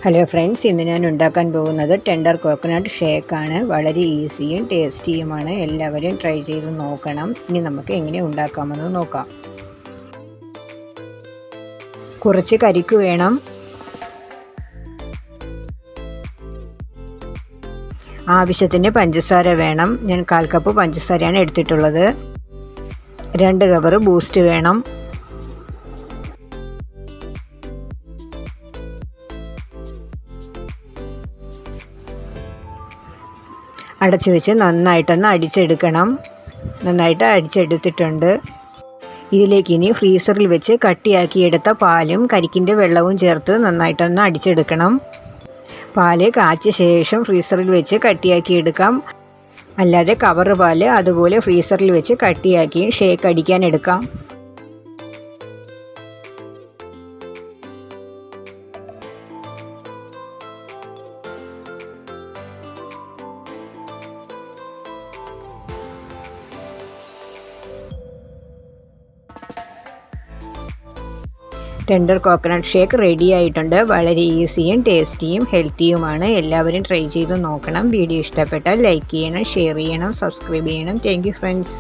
Hello friends, ഇന്ന് ഞാൻ ഉണ്ടാക്കാൻ പോകുന്നത് ടെൻഡർ കോക്കനട്ട് ഷേക്കാണ്. വളരെ ഈസിയും ടേസ്റ്റിയുമാണ്. എല്ലാവരും ട്രൈ ചെയ്ത് നോക്കണം. ഇനി നമുക്ക് എങ്ങനെ ഉണ്ടാക്കാമെന്ന് നോക്കാം. കുറച്ച് കരിക്ക് വേണം. ആവശ്യത്തിന് പഞ്ചസാര വേണം. ഞാൻ 1/4 കപ്പ് പഞ്ചസാരയാണ് എടുത്തിട്ടുള്ളത്. 2 കവർ ബൂസ്റ്റ് വേണം. അടച്ചു വെച്ച് നന്നായിട്ടൊന്ന് അടിച്ചെടുക്കണം. നന്നായിട്ട് അടിച്ചെടുത്തിട്ടുണ്ട്. ഇതിലേക്ക് ഇനി ഫ്രീസറിൽ വെച്ച് കട്ടിയാക്കിയെടുത്ത പാലും കരിക്കിൻ്റെ വെള്ളവും ചേർത്ത് നന്നായിട്ടൊന്ന് അടിച്ചെടുക്കണം. പാല് കാച്ചിയ ശേഷം ഫ്രീസറിൽ വെച്ച് കട്ടിയാക്കിയെടുക്കാം. അല്ലാതെ കവർ പാല് അതുപോലെ ഫ്രീസറിൽ വെച്ച് കട്ടിയാക്കി ഷേക്ക് അടിക്കാൻ എടുക്കാം. ടെൻഡർ കോക്കനട്ട് ഷേക്ക് റെഡി ആയിട്ടുണ്ട്. വളരെ ഈസിയും ടേസ്റ്റിയും ഹെൽത്തിയുമാണ്. എല്ലാവരും ട്രൈ ചെയ്ത് നോക്കണം. വീഡിയോ ഇഷ്ടപ്പെട്ടാൽ ലൈക്ക് ചെയ്യണം, ഷെയർ ചെയ്യണം, സബ്സ്ക്രൈബ് ചെയ്യണം. Thank you friends.